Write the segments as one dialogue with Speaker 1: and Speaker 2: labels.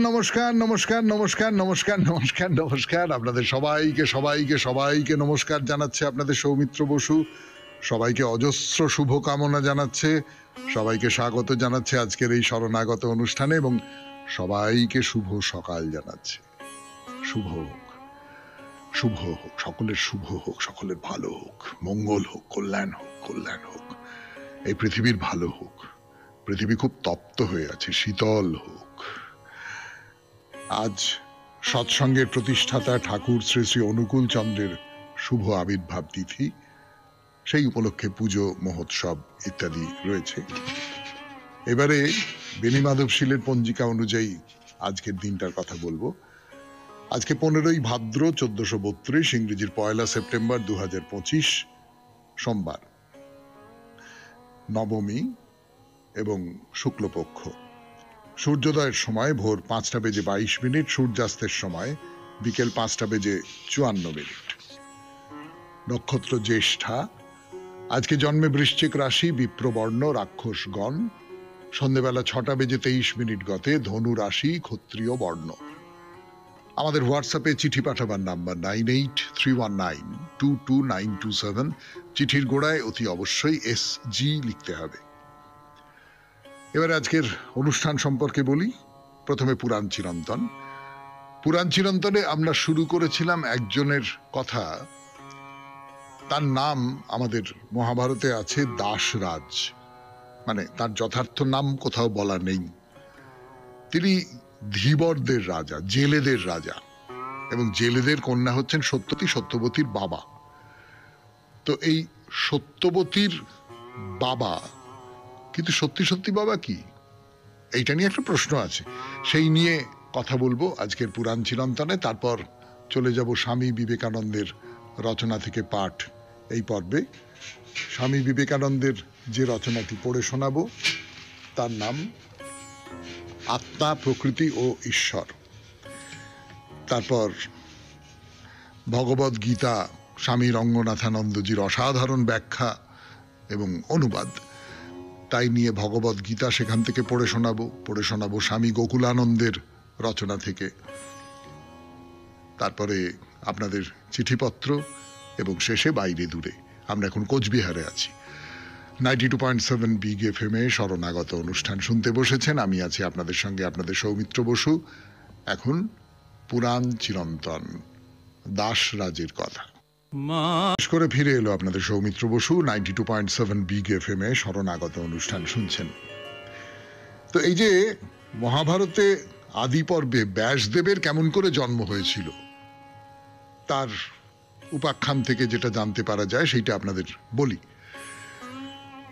Speaker 1: নমস্কার, নমস্কার, নমস্কার, নমস্কার, নমস্কার, নমস্কার। আপনাদের সবাইকে, সবাইকে, সবাইকে নমস্কার জানাচ্ছে আপনাদের সৌমিত্র বসু। সবাইকে অজস্র শুভকামনা জানাচ্ছে। সবাইকে স্বাগত জানাচ্ছে আজকের এই শরণাগত অনুষ্ঠানে এবং সবাইকে শুভ সকাল জানাচ্ছে। শুভ হোক, শুভ হোক, সকলের শুভ হোক, সকলের ভালো হোক, মঙ্গল হোক, কল্যাণ হোক, কল্যাণ হোক। এই পৃথিবীর ভালো হোক। পৃথিবী খুব তপ্ত হয়ে আছে, শীতল হোক। আজ সৎসঙ্গের প্রতিষ্ঠাতা ঠাকুর শ্রী শ্রী অনুকূল চন্দ্রের শুভ আবির্ভাব তিথি, সেই উপলক্ষে পুজো মহোৎসব ইত্যাদি রয়েছে। এবারে বেণী মাধবশীলের পঞ্জিকা অনুযায়ী আজকের দিনটার কথা বলবো। আজকে 15ই ভাদ্র 1432, ইংরেজির 1 সেপ্টেম্বর 2025, সোমবার, নবমী এবং শুক্লপক্ষ। সূর্যোদয়ের সময় ভোর 5:22, সূর্যাস্তের সময় বিকেল 5:54। নক্ষত্র জ্যেষ্ঠা। আজকে জন্মে বৃশ্চিক রাশি, বিপ্রবর্ণ, রাক্ষসগণ। সন্ধ্যেবেলা 6:23 গতে ধনু রাশি, ক্ষত্রিয় বর্ণ। আমাদের হোয়াটসঅ্যাপে চিঠি পাঠাবার নাম্বার 9831922927। চিঠির গোড়ায় অতি অবশ্যই SG লিখতে হবে। এবার আজকের অনুষ্ঠান সম্পর্কে বলি। প্রথমে পুরাণ চিরন্তন। পুরাণ চিরন্তনে আমরা শুরু করেছিলাম একজনের কথা। তার নাম আমাদের মহাভারতে আছে দাসরাজ, মানে তার যথার্থ নাম কোথাও বলা নেই। তিনি ধীবরদের রাজা, জেলেদের রাজা, এবং জেলেদের কন্যা হচ্ছেন সত্যবতী, সত্যবতীর বাবা। তো এই সত্যবতীর বাবা কিন্তু সত্যি সত্যি বাবা কি, এইটা নিয়ে একটা প্রশ্ন আছে। সেই নিয়ে কথা বলবো আজকের পুরাণ চিরন্তনে। তারপর চলে যাব স্বামী বিবেকানন্দের রচনা থেকে পাঠ এই পর্বে। স্বামী বিবেকানন্দের যে রচনাটি পড়ে শোনাবো তার নাম আত্মা, প্রকৃতি ও ঈশ্বর। তারপর ভগবদ গীতা, স্বামী রঙ্গনাথানন্দজির অসাধারণ ব্যাখ্যা এবং অনুবাদ, তাই নিয়ে ভগবদ গীতা সেখান থেকে পড়ে শোনাবো স্বামী গোকুলানন্দের রচনা থেকে। তারপরে আপনাদের চিঠিপত্র এবং শেষে বাইরে দূরে। আমরা এখন কোচবিহারে আছি। 92.7 বিগ FM শরণাগত অনুষ্ঠান শুনতে বসেছেন। আমি আছি আপনাদের সঙ্গে, আপনাদের সৌমিত্র বসু। এখন পুরাণ চিরন্তন, দাসরাজের কথা করে ফিরে এলো আপনাদের সৌমিত্র বসু। 92.7 বিগ FM শরণাগত অনুষ্ঠান শুনছেন। তো এই যে মহাভারতে আদি পর্বে ব্যাসদেবের কেমন করে জন্ম হয়েছিল তার উপাখ্যান থেকে যেটা জানতে পারা যায় সেইটা আপনাদের বলি।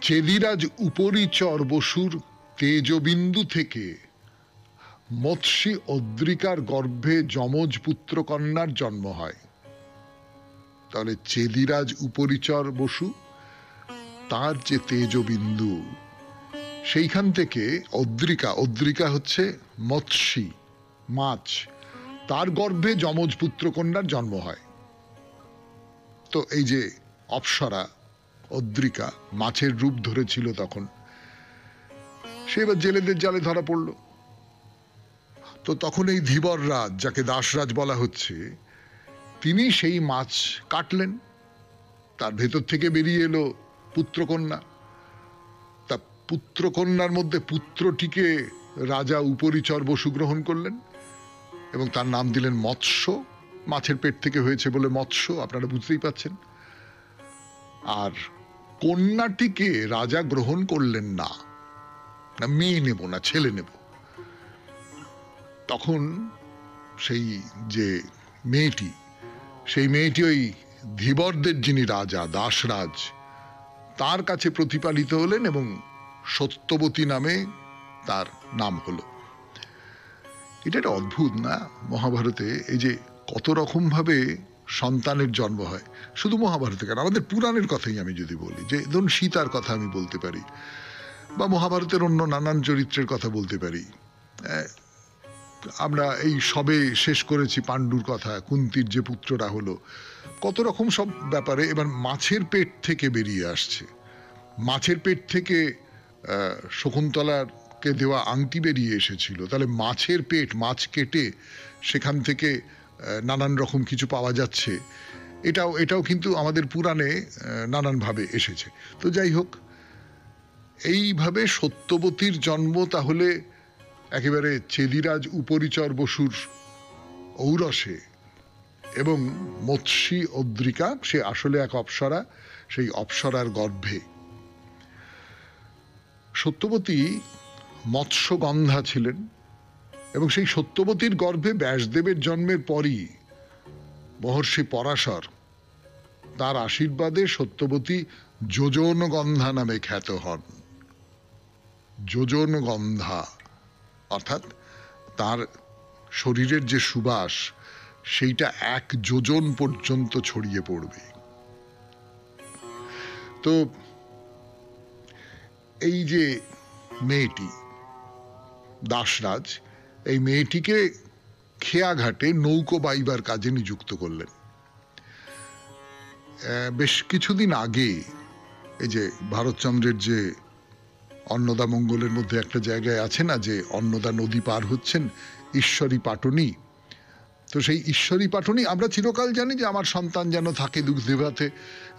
Speaker 1: চেদিরাজ উপরিচর বসুর তেজবিন্দু থেকে মৎস্যী অদ্রিকার গর্ভে যমজ পুত্র কন্যার জন্ম হয়। তাহলে চেদিরাজ উপরিচর বসু, তার যে তেজবিন্দু, সেইখান থেকে অদ্রিকা হচ্ছে মৎস্যী, মাছ, তার গর্ভে যমজ পুত্র কন্যার জন্ম হয়। তো এই যে অপ্সরা অদ্রিকা মাছের রূপ ধরেছিল তখন, সে এবার জেলেদের জালে ধরা পড়ল। তো তখন এই ধীবর রাজ, যাকে দাসরাজ বলা হচ্ছে, তিনি সেই মাছ কাটলেন, তার ভেতর থেকে বেরিয়ে এলো পুত্রকন্যা। তা পুত্রকন্যার মধ্যে পুত্রটিকে রাজা উপরিচর বসু গ্রহণ করলেন এবং তার নাম দিলেন মৎস্য। মাছের পেট থেকে হয়েছে বলে মৎস্য, আপনারা বুঝতেই পাচ্ছেন। আর কন্যাটিকে রাজা গ্রহণ করলেন না, মেয়ে নেব না, ছেলে নেব। তখন সেই যে মেয়েটি, সেই মেয়েটি ওই ধীবরদের যিনি রাজা, দাসরাজ, তার কাছে প্রতিপালিত হলেন এবং সত্যবতী নামে তার নাম হলো। এটা একটা অদ্ভুত না মহাভারতে, এই যে কত রকম ভাবে সন্তানের জন্ম হয়। শুধু মহাভারতে কেন, আমাদের পুরাণের কথাই আমি যদি বলি, যে ধরুন সীতার কথা আমি বলতে পারি, বা মহাভারতের অন্য নানান চরিত্রের কথা বলতে পারি। আমরা এই সবে শেষ করেছি পাণ্ডুর কথা, কুন্তির যে পুত্ররা হলো, কত রকম সব ব্যাপারে। এবার মাছের পেট থেকে বেরিয়ে আসছে, মাছের পেট থেকে শকুন্তলার কে দেওয়া আংটি বেরিয়ে এসেছিল, তাহলে মাছের পেট, মাছ কেটে সেখান থেকে নানান রকম কিছু পাওয়া যাচ্ছে, এটাও কিন্তু আমাদের পুরাণে নানানভাবে এসেছে। তো যাই হোক, এইভাবে সত্যবতীর জন্ম তাহলে একেবারে চেদিরাজ উপরিচর বসুর ঔরসে, এবং মৎস্যী অদ্রিকা সে আসলে এক অপ্সরা, সেই অপ্সরার গর্ভে। সত্যবতী মৎস্যগন্ধা ছিলেন, এবং সেই সত্যবতীর গর্ভে ব্যাসদেবের জন্মের পরই মহর্ষি পরাশর তার আশীর্বাদে সত্যবতী যোজনগন্ধা নামে খ্যাত হন। যোজনগন্ধা অর্থাৎ তার শরীরের যে সুবাস সেইটা 1 যোজন পর্যন্ত ছড়িয়ে পড়বে। তো এই যে মেয়েটি দাসরাজ, এই মেয়েটিকে খেয়াঘাটে নৌকো বাইবার কাজে নিযুক্ত করলেন। বেশ কিছুদিন আগে এই যে ভারতচন্দ্রের যে অন্নদা মঙ্গলের মধ্যে একটা জায়গায় আছে না, যে অন্নদা নদী পার হচ্ছেন ঈশ্বরী পাটনি, তো সেই ঈশ্বরী পাটনি আমরা চিরকাল জানি যে আমার সন্তান যেন থাকে দুগ্ধে ভাতে,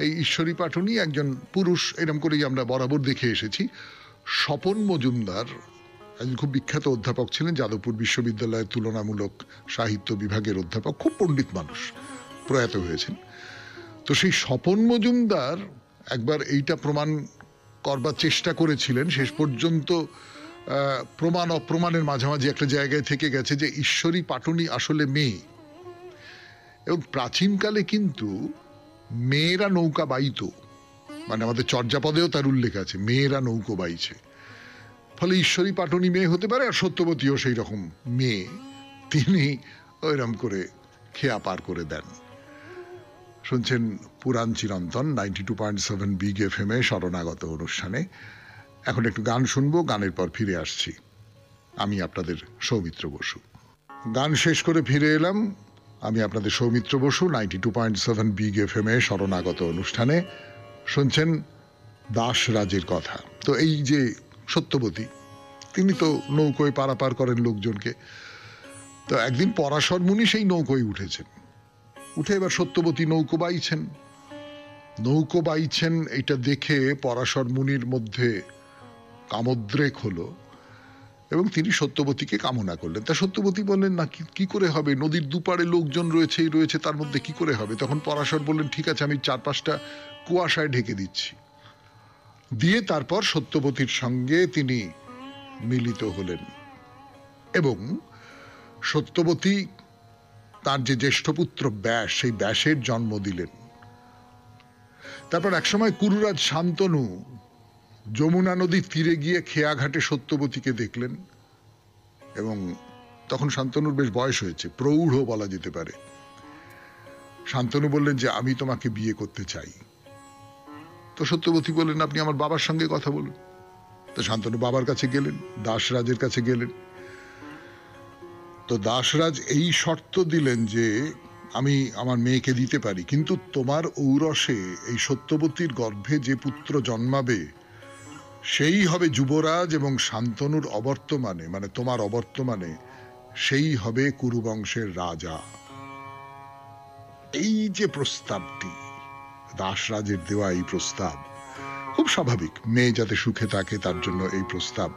Speaker 1: এই ঈশ্বরী পাটনি একজন পুরুষ, এরকম করেই আমরা বরাবর দেখে এসেছি। স্বপন মজুমদার একজন খুব বিখ্যাত অধ্যাপক ছিলেন, যাদবপুর বিশ্ববিদ্যালয়ের তুলনামূলক সাহিত্য বিভাগের অধ্যাপক, খুব পণ্ডিত মানুষ, প্রয়াত হয়েছেন। তো সেই স্বপন মজুমদার একবার এইটা প্রমাণ করবার চেষ্টা করেছিলেন, শেষ পর্যন্ত প্রমাণ অপ্রমাণের মাঝামাঝি একটা জায়গায় থেকে গেছে যে ঈশ্বরী পাটনি আসলে মেয়ে। এবং প্রাচীনকালে কিন্তু মেয়েরা নৌকা বাইত, মানে আমাদের চর্যাপদেও তার উল্লেখ আছে, মেয়েরা নৌকো বাইছে। ফলে ঈশ্বরী পাটনি মেয়ে হতে পারে, আর সত্যবতীও সেই রকম মেয়ে, তিনি ওইরকম করে খেয়া পার করে দেন। শুনছেন পুরাণ চিরন্তন 92.7 বিগ এফএম এ শরণাগত অনুষ্ঠানে। এখন একটু গান শুনবো, গানের পর ফিরে আসছি। আমি আপনাদের সৌমিত্র বসু। গান শেষ করে ফিরে এলাম, আমি আপনাদের সৌমিত্র বসু 92.7 বিগ এফএম এ শরণাগত অনুষ্ঠানে। শুনছেন দাসরাজের কথা। তো এই যে সত্যবতী, তিনি তো নৌকোয় পারাপার করেন লোকজনকে। তো একদিন পরাশর মুনি সেই নৌকোয় উঠেছেন, উঠে এবার সত্যবতী নৌকো বাইছেন, এটা দেখে পরাশর মুনির মধ্যে কামোদ্রেক হলো, এবং তিনি সত্যবতীকে কামনা করলেন। তা সত্যবতী বললেন, না কি করে হবে, নদীর দুপারে লোকজন রয়েছে, তার মধ্যে কি করে হবে? তখন পরাশর বললেন, ঠিক আছে, আমি 4-5টা কুয়াশায় ঢেকে দিচ্ছি। দিয়ে তারপর সত্যবতীর সঙ্গে তিনি মিলিত হলেন, এবং সত্যবতী তার যে জ্যেষ্ঠ পুত্র ব্যাস, সেই ব্যাসের জন্ম দিলেন। তারপর একসময় কুরুরাজ শান্তনু যমুনা নদীর তীরে গিয়ে খেয়াঘাটে সত্যবতীকে দেখলেন, এবং তখন শান্তনুর বেশ বয়স হয়েছে, প্রৌঢ় বলা যেতে পারে। শান্তনু বললেন যে আমি তোমাকে বিয়ে করতে চাই। তো সত্যবতী বললেন, আপনি আমার বাবার সঙ্গে কথা বলুন। তো শান্তনু বাবার কাছে গেলেন, দাসরাজের কাছে গেলেন। তো দাসরাজ এই শর্ত দিলেন যে আমি আমার মেয়েকে দিতে পারি, কিন্তু তোমার ঔরসে এই সত্যবতীর গর্ভে যে পুত্র জন্মাবে সেই হবে যুবরাজ, এবং শান্তনুর অবর্তমানে, মানে তোমার অবর্তমানে, সেই হবে কুরুবংশের রাজা। এই যে প্রস্তাবটি, দাসরাজের দেওয়া এই প্রস্তাব, খুব স্বাভাবিক, মেয়ে যাতে সুখে থাকে তার জন্য এই প্রস্তাব।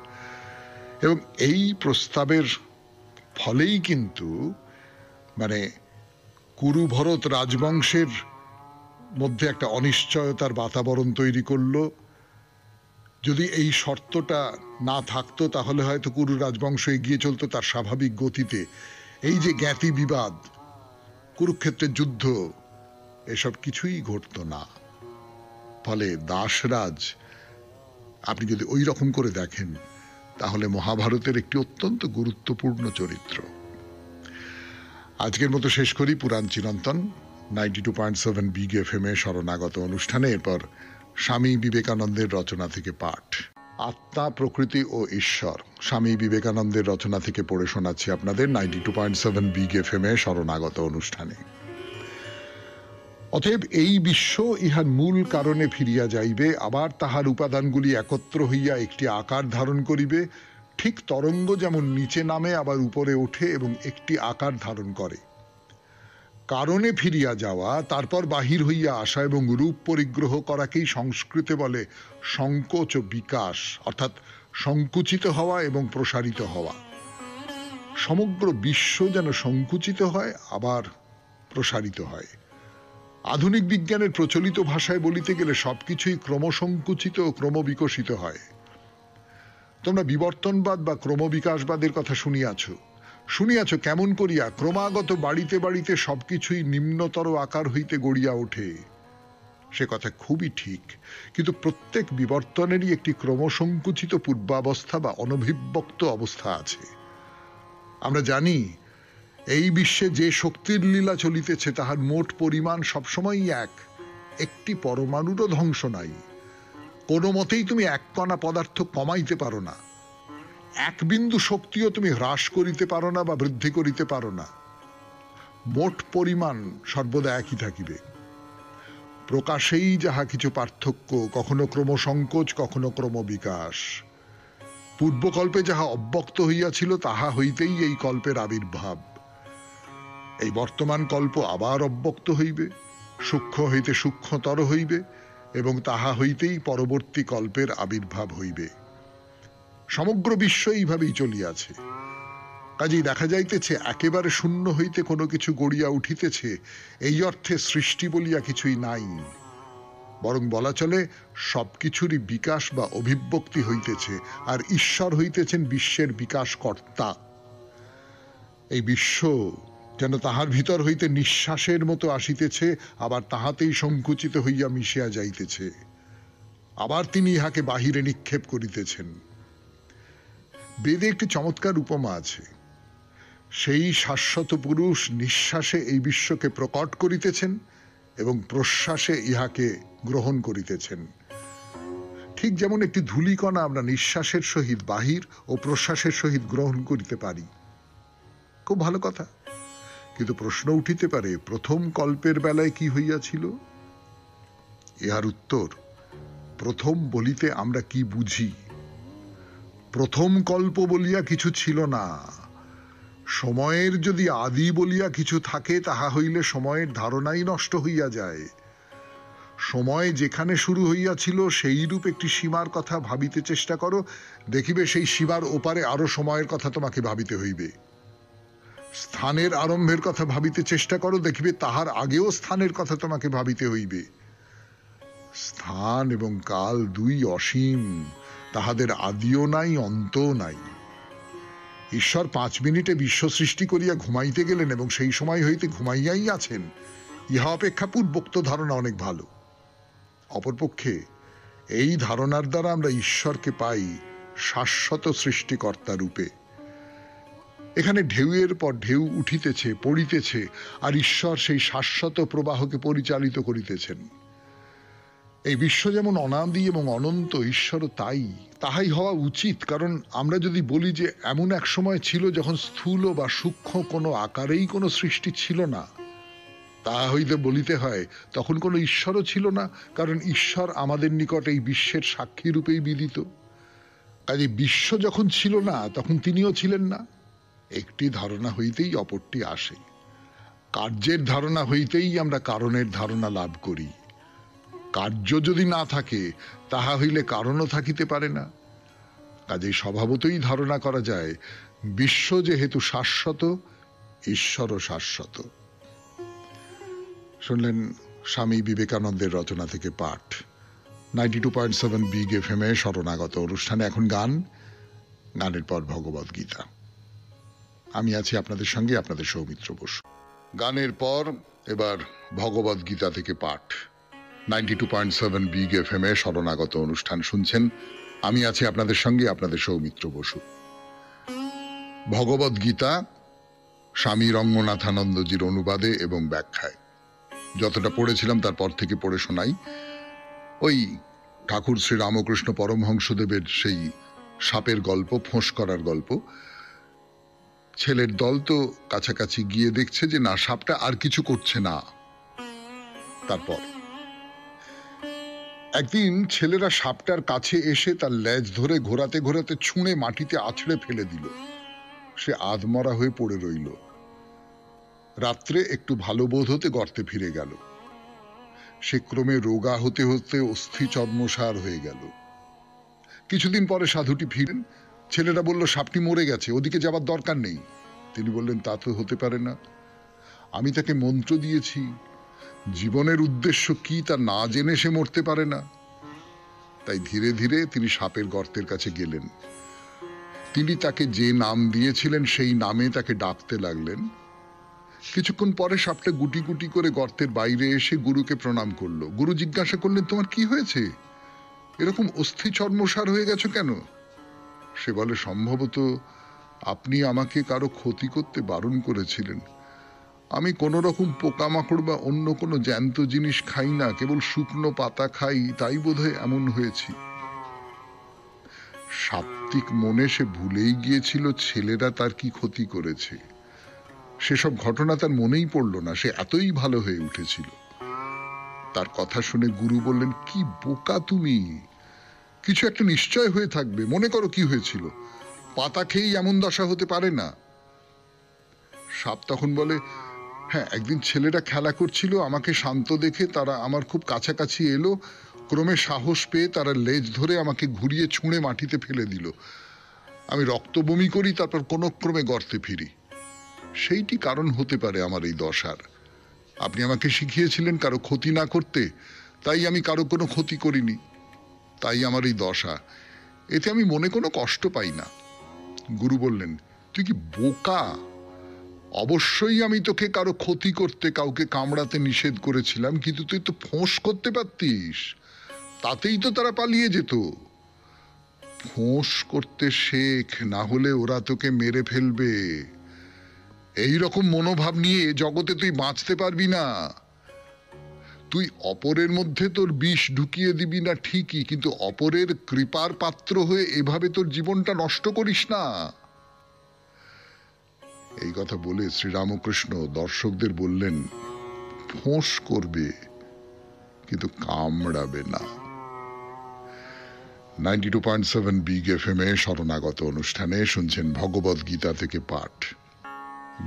Speaker 1: এবং এই প্রস্তাবের ফলেই কিন্তু মানে কুরু ভরত রাজবংশের মধ্যে একটা অনিশ্চয়তার বাতাবরণ তৈরি করলো। যদি এই শর্তটা না থাকতো তাহলে হয়তো কুরু রাজবংশ এগিয়ে চলতো তার স্বাভাবিক গতিতে। এই যে জ্ঞাতি বিবাদ, কুরুক্ষেত্রের যুদ্ধ, এসব কিছুই ঘটতো না। ফলে দাসরাজ আপনি যদি ওই রকম করে দেখেন তাহলে মহাভারতের একটি অত্যন্ত গুরুত্বপূর্ণ চরিত্র। আজকের মতো শেষ করি পুরাণ চিরন্তন 92.7 বিগ এফএম এ শরণাগত অনুষ্ঠানে। এরপর স্বামী বিবেকানন্দের রচনা থেকে পাঠ, আত্মা, প্রকৃতি ও ঈশ্বর। স্বামী বিবেকানন্দের রচনা থেকে পড়ে শোনাচ্ছি আপনাদের 92.7 বিগ এফএম এ শরণাগত অনুষ্ঠানে। অতএব এই বিশ্ব ইহার মূল কারণে ফিরিয়া যাইবে, আবার তাহার উপাদানগুলি একত্র হইয়া একটি আকার ধারণ করিবে, ঠিক তরঙ্গ যেমন নিচে নামে আবার উপরে ওঠে এবং একটি আকার ধারণ করে, কারণে ফিরিয়া যাওয়া, তারপর বাহির হইয়া আসা এবং রূপ পরিগ্রহ করাকেই সংস্কৃতে বলে সংকোচ ও বিকাশ, অর্থাৎ সংকুচিত হওয়া এবং প্রসারিত হওয়া। সমগ্র বিশ্ব যেন সংকুচিত হয় আবার প্রসারিত হয়। আধুনিক বিজ্ঞানের প্রচলিত ভাষায় বলিতে গেলে সবকিছুই ক্রমসংকুচিত ও ক্রমবিকশিত হয়। তোমরা বিবর্তনবাদ বা ক্রমবিকাশবাদের কথা শুনিয়াছ কেমন করিয়া ক্রমাগত বাড়িতে বাড়িতে সবকিছুই নিম্নতর আকার হইতে গড়িয়া ওঠে। সে কথা খুবই ঠিক, কিন্তু প্রত্যেক বিবর্তনেরই একটি ক্রমসংকুচিত পূর্বাবস্থা বা অনভিব্যক্ত অবস্থা আছে। আমরা জানি এই বিশ্বে যে শক্তির লীলা চলিতেছে তাহার মোট পরিমাণ সবসময়ই একটি পরমাণুরও ধ্বংস নাই। কোনো মতেই তুমি এক কণা পদার্থ কমাইতে পারো না, এক বিন্দু শক্তিও তুমি হ্রাস করিতে পারো না বা বৃদ্ধি করিতে পারো না। মোট পরিমাণ সর্বদা একই থাকিবে। প্রকাশেই যাহা কিছু পার্থক্য, কখনো ক্রমসংকোচ কখনো ক্রমবিকাশ। পূর্বকল্পে যাহা অব্যক্ত হইয়াছিল তাহা হইতেই এই কল্পের আবির্ভাব। এই বর্তমান কল্প আবার অব্যক্ত হইবে, সূক্ষ্ম হইতে সূক্ষ্মতর হইবে এবং তাহা হইতেই পরবর্তী কল্পের আবির্ভাব হইবে। সমগ্র বিশ্ব এইভাবেই চলিয়াছে। কাজেই দেখা যাইতেছে একেবারে শূন্য হইতে কোনো কিছু গড়িয়া উঠিতেছে এই অর্থে সৃষ্টি বলিয়া কিছুই নাই, বরং বলা চলে সবকিছুরই বিকাশ বা অভিব্যক্তি হইতেছে, আর ঈশ্বর হইতেছেন বিশ্বের বিকাশ কর্তা। এই বিশ্ব যেন তাহার ভিতর হইতে নিঃশ্বাসের মতো আসিতেছে, আবার তাহাতেই সংকুচিত হইয়া মিশিয়া যাইতেছে, আবার তিনি ইহাকে বাহিরে নিক্ষেপ করিতেছেন। বেদে একটি চমৎকার উপমা আছে। সেই শাশ্বত পুরুষ নিঃশ্বাসে এই বিশ্বকে প্রকট করিতেছেন এবং প্রশ্বাসে ইহাকে গ্রহণ করিতেছেন। ঠিক যেমন একটি ধূলিকণা আমরা নিঃশ্বাসের সহিত বাহির ও প্রশ্বাসের সহিত গ্রহণ করিতে পারি। খুব ভালো কথা, কিন্তু প্রশ্ন উঠিতে পারে প্রথম কল্পের বেলায় কি হইয়াছিল? ইহার উত্তর, প্রথম বলিতে আমরা কি বুঝি? প্রথম কল্প বলিয়া কিছু ছিল না। সময়ের যদি আদি বলিয়া কিছু থাকে তাহা হইলে সময়ের ধারণাই নষ্ট হইয়া যায়। সময় যেখানে শুরু হইয়াছিল সেইরূপ একটি সীমার কথা ভাবিতে চেষ্টা করো, দেখিবে সেই সীমার ওপারে আরো সময়ের কথা তোমাকে ভাবিতে হইবে। স্থানের আরম্ভের কথা ভাবিতে চেষ্টা করো, দেখিবে তাহার আগেও স্থানের কথা তোমাকে ভাবিতে হইবে। স্থান এবং কাল দুই অসীম, তাহাদের আদিও নাই অন্তও নাই। ঈশ্বর 5 মিনিটে বিশ্ব সৃষ্টি করিয়া ঘুমাইতে গেলেন এবং সেই সময় হইতে ঘুমাইয়াই আছেন, ইহা অপেক্ষা পূর্বোক্ত ধারণা অনেক ভালো। অপরপক্ষে এই ধারণার দ্বারা আমরা ঈশ্বরকে পাই শাশ্বত সৃষ্টিকর্তা রূপে। এখানে ঢেউয়ের পর ঢেউ উঠিতেছে, পড়িতেছে, আর ঈশ্বর সেই শাশ্বত প্রবাহকে পরিচালিত করিতেছেন। এই বিশ্ব যেমন অনাদি এবং অনন্ত, ঈশ্বরও তাহাই হওয়া উচিত। কারণ আমরা যদি বলি যে এমন এক সময় ছিল যখন স্থূল বা সূক্ষ্ম কোনো আকারেই কোনো সৃষ্টি ছিল না, তাহা হইতে বলিতে হয় তখন কোনো ঈশ্বরও ছিল না, কারণ ঈশ্বর আমাদের নিকট এই বিশ্বের সাক্ষী রূপেই বিদিত। কাজে বিশ্ব যখন ছিল না তখন তিনিও ছিলেন না। একটি ধারণা হইতেই অপরটি আসে। কার্যের ধারণা হইতেই আমরা কারণের ধারণা লাভ করি। কার্য যদি না থাকে তাহা হইলে কারণও থাকিতে পারে না। কাজেই স্বভাবতই ধারণা করা যায় বিশ্ব যেহেতু শাশ্বত, ঈশ্বরও শাশ্বত। শুনলেন স্বামী বিবেকানন্দের রচনা থেকে পাঠ। 92.7 বিগ এফএম এ শরণাগত অনুষ্ঠানে এখন গানের পর ভগবদ গীতা। আমি আছি আপনাদের সঙ্গে, আপনাদের সৌমিত্র বসু। গানের পর এবার ভগবদ গীতা থেকে পাঠ। 92.7 বিগ এফএম এ শরণাগত অনুষ্ঠান শুনছেন। আমি আছি আপনাদের সঙ্গে, আপনাদের সৌমিত্র বসু। ভগবদ গীতা স্বামী রঙ্গনাথানন্দজির অনুবাদে এবং ব্যাখ্যায়। যতটা পড়েছিলাম তারপর থেকে পড়ে শোনাই। ওই ঠাকুর শ্রী রামকৃষ্ণ পরমহংসদেবের সেই সাপের গল্প, ফোঁস করার গল্প। ছেলের দল তো কাছাকাছি গিয়ে দেখছে যে না, সাপটা আর কিছু করছে না। তারপর একদিন ছেলেরা সাপটার কাছে এসে তার লেজ ধরে ঘোরাতে ঘোরাতে ছুঁড়ে মাটিতে আছড়ে ফেলে দিল। সে আধমরা হয়ে পড়ে রইল। রাত্রে একটু ভালো বোধ হতে গর্তে ফিরে গেল। সে ক্রমে রোগা হতে হতে অস্থি চর্মসার হয়ে গেল। কিছুদিন পরে সাধুটি ফিরেন। ছেলেরা বলল, সাপটি মরে গেছে, ওদিকে যাবার দরকার নেই। তিনি বললেন, তা তো হতে পারে না। আমি তাকে মন্ত্র দিয়েছি, জীবনের উদ্দেশ্য কি তা না জেনে সে মরতে পারে না। তাই ধীরে ধীরে তিনি সাপের গর্তের কাছে গেলেন। তিনি তাকে যে নাম দিয়েছিলেন সেই নামে তাকে ডাকতে লাগলেন। কিছুক্ষণ পরে সাপটা গুটি গুটি করে গর্তের বাইরে এসে গুরুকে প্রণাম করলো। গুরু জিজ্ঞাসা করলেন, তোমার কি হয়েছে? এরকম অস্থি চর্মসার হয়ে গেছো কেন? সে বলে, সম্ভবত আপনি আমাকে কারো ক্ষতি করতে বারণ করেছিলেন। আমি কোনো রকম পোকামাকড় বা অন্য কোনো জ্যান্ত জিনিস খাই না, কেবল শুকনো পাতা খাই, তাই বোধহয় এমন হয়েছি। সাত্ত্বিক মনে সে ভুলেই গিয়েছিল ছেলেরা তার কি ক্ষতি করেছে। সেসব ঘটনা তার মনেই পড়ল না, সে এতই ভালো হয়ে উঠেছিল। তার কথা শুনে গুরু বললেন, কি বোকা তুমি, কিছু একটা নিশ্চয় হয়ে থাকবে, মনে করো কি হয়েছিল। পাতা খেয়েই এমন দশা হতে পারে না। সাপ তখন বলে, হ্যাঁ, একদিন ছেলেরা খেলা করছিল, আমাকে শান্ত দেখে তারা আমার খুব কাছাকাছি এলো। ক্রমে সাহস পেয়ে তারা লেজ ধরে আমাকে ঘুরিয়ে ছুঁড়ে মাটিতে ফেলে দিল। আমি রক্ত বমি করি, তারপর কোনো ক্রমে গর্তে ফিরি। সেইটি কারণ হতে পারে আমার এই দশার। আপনি আমাকে শিখিয়েছিলেন কারো ক্ষতি না করতে, তাই আমি কারো কোনো ক্ষতি করিনি, তাই আমার এই দশা। এতে আমি মনে কোনো কষ্ট পাই না। গুরু বললেন, তুই কি বোকা? অবশ্যই আমি তোকে কারো ক্ষতি করতে, কাউকে কামড়াতে নিষেধ করেছিলাম, কিন্তু তুই তো ফোঁস করতে পারতিস, তাতেই তো তারা পালিয়ে যেত। ফোঁস করতে শেখ, না হলে ওরা তোকে মেরে ফেলবে। এই রকম মনোভাব নিয়ে জগতে তুই বাঁচতে পারবি না। তুই অপরের মধ্যে তোর বিষ ঢুকিয়ে দিবি না ঠিকই, কিন্তু অপরের কৃপার পাত্র হয়ে এভাবে তোর জীবনটা নষ্ট করিস না। এই কথা বলে শ্রীরামকৃষ্ণ দর্শকদের বললেন, ফোঁস করবে কিন্তু কামড়াবে না। 92.7 বিগ এফএম এ শরণাগত অনুষ্ঠানে শুনছেন ভগবদ গীতা থেকে পাঠ।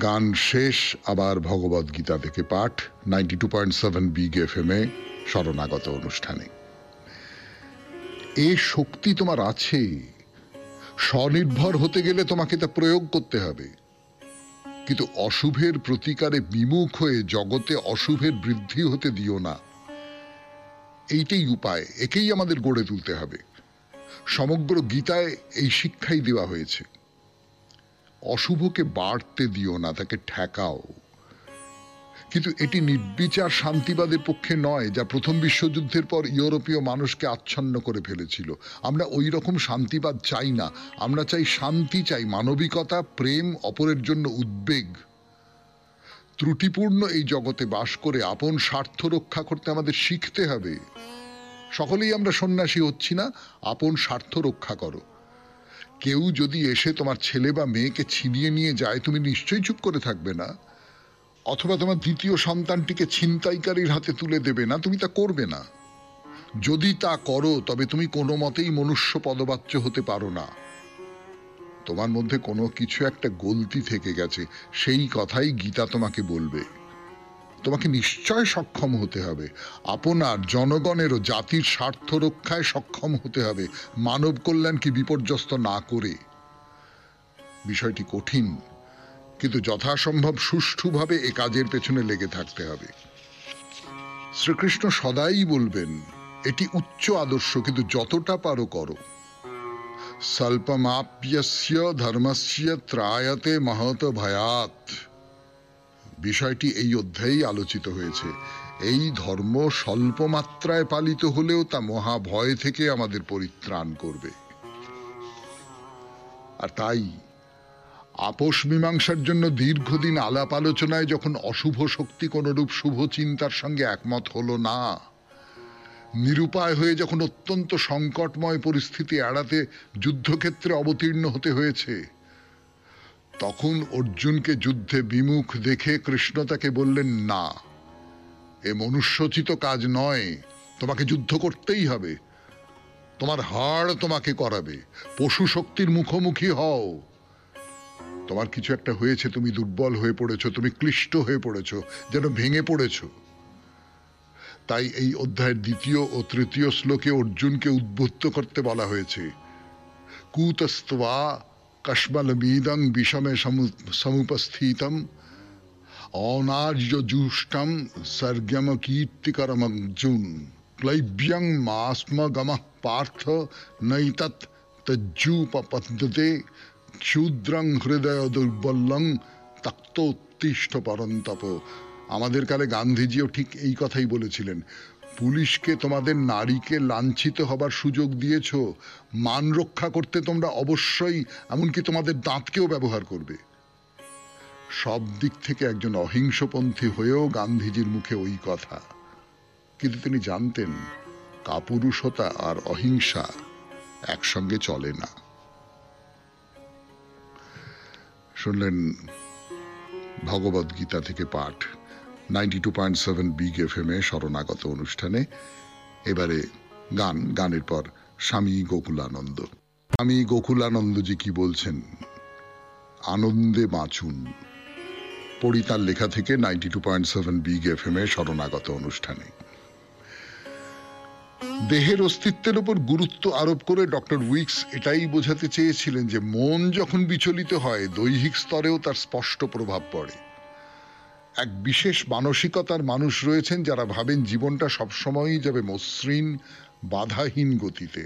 Speaker 1: গান শেষ, আবার ভগবদ গীতা থেকে পাঠ 92.7 বিগ এফএম এ শরণাগত অনুষ্ঠানে। এ শক্তি তোমার আছে, স্বনির্ভর হতে গেলে তোমাকে তা প্রয়োগ করতে হবে। কিন্তু অশুভের প্রতিকারে বিমুখ হয়ে জগতে অশুভের বৃদ্ধি হতে দিও না। এইটাই উপায়, একেই আমাদের গড়ে তুলতে হবে। সমগ্র গীতায় এই শিক্ষাই দেওয়া হয়েছে। অশুভকে বাড়তে দিও না, তাকে ঠেকাও। কিন্তু এটি নির্বিচার শান্তিবাদের পক্ষে নয়, যা প্রথম বিশ্বযুদ্ধের পর ইউরোপীয় মানুষকে আচ্ছন্ন করে ফেলেছিল। আমরা ওই রকম শান্তিবাদ চাই না। আমরা চাই শান্তি, চাই মানবিকতা, প্রেম, অপরের জন্য উদ্বেগ। ত্রুটিপূর্ণ এই জগতে বাস করে আপন স্বার্থ রক্ষা করতে আমাদের শিখতে হবে। সকলেই আমরা সন্ন্যাসী হচ্ছি না, আপন স্বার্থ রক্ষা করো। কেউ যদি এসে তোমার ছেলে বা মেয়েকে ছিনিয়ে নিয়ে যায়, তুমি নিশ্চয়ই চুপ করে থাকবে না। অথবা তোমার দ্বিতীয় সন্তানটিকে ছিনতাইকারীর হাতে তুলে দেবে না, তুমি তা করবে না। যদি তা করো তবে তুমি কোনো মতেই মনুষ্য পদবাচ্য হতে পারো না। তোমার মধ্যে কোনো কিছু একটা গলতি থেকে গেছে, সেই কথাই গীতা তোমাকে বলবে। তোমাকে নিশ্চয় সক্ষম হতে হবে, আপনার, জনগণের ও জাতির স্বার্থ রক্ষায় সক্ষম হতে হবে, মানব কল্যাণকে বিপর্যস্ত না করে। বিষয়টি কঠিন, কিন্তু যথাসম্ভব সুষ্ঠুভাবে এ কাজের পেছনে লেগে থাকতে হবে। শ্রীকৃষ্ণ সদাই বলবেন, এটি উচ্চ আদর্শ, কিন্তু যতটা পারো করো। স্বল্পমাপ্যস্য ধর্মস্য ত্রায়তে মহত ভয়াৎ। বিষয়টি এই অধ্যায়েই আলোচিত হয়েছে। এই ধর্ম স্বল্প মাত্রায় পালিত হলেও তা মহাভয় থেকে আমাদের পরিত্রাণ করবে। আর তাই আপোষ মীমাংসার জন্য দীর্ঘদিন আলাপ আলোচনায় যখন অশুভ শক্তি কোনরূপ শুভ চিন্তার সঙ্গে একমত হলো না, নিরুপায় হয়ে যখন অত্যন্ত সংকটময় পরিস্থিতি এড়াতে যুদ্ধক্ষেত্রে অবতীর্ণ হতে হয়েছে, তখন অর্জুনকে যুদ্ধে বিমুখ দেখে কৃষ্ণ তাকে বললেন, না, এ মনুষ্যোচিত কাজ নয়, তোমাকে যুদ্ধ করতেই হবে, তোমার হাড় তোমাকে করাবে। পশু শক্তির মুখোমুখি হও। তোমার কিছু একটা হয়েছে, তুমি দুর্বল হয়ে পড়েছো, তুমি ক্লিষ্ট হয়ে পড়েছো, যেন ভেঙে পড়েছো। তাই এই অধ্যায়ের দ্বিতীয় ও তৃতীয় শ্লোকে অর্জুনকে উদ্বুদ্ধ করতে বলা হয়েছে, কূতস্ত্বা কশ্মলমিদং বিষমে সমুপস্থিতম অনার্যজুষ্টম সর্গম কীর্তিকরমর্জুন ক্লৈব্যং মাস্মগমঃ পার্থ নৈতৎ তজ্জুপপদ্যতে ক্ষুদ্রং হৃদয় দুর্বলং তক্তোত্তিষ্ঠ পরন্তপ। আমাদের কালে গান্ধীজিও ঠিক এই কথাই বলেছিলেন, পুলিশকে তোমাদের নারীকে লাঞ্ছিত হবার সুযোগ দিয়েছ, মান রক্ষা করতে তোমরা অবশ্যই এমনকি তোমাদের দাঁতকেও ব্যবহার করবে। সব দিক থেকে একজন অহিংসপন্থী হয়েও গান্ধীজির মুখে ওই কথা, কিন্তু তিনি জানতেন কাপুরুষতা আর অহিংসা একসঙ্গে চলে না। শুনলেন ভগবদ গীতা থেকে পাঠ 92.7 বিগ এফএম এ শরণাগত অনুষ্ঠানে। এবারে গানের পর স্বামী গোকুলানন্দ। স্বামী গোকুলানন্দজি কি বলছেন, আনন্দে বাঁচুন, পড়ি তার লেখা থেকে 92.7 বিগ এফএম এ শরণাগত অনুষ্ঠানে। দেহের অস্তিত্বের উপর গুরুত্ব আরোপ করে ডক্টর উইকস এটাই বোঝাতে চেয়েছিলেন যে মন যখন বিচলিত হয় দৈহিক স্তরেও তার স্পষ্ট প্রভাব পড়ে। এক বিশেষ মানসিকতার মানুষ রয়েছেন যারা ভাবেন জীবনটা সবসময়ই যাবে মসৃণ বাধাহীন গতিতে।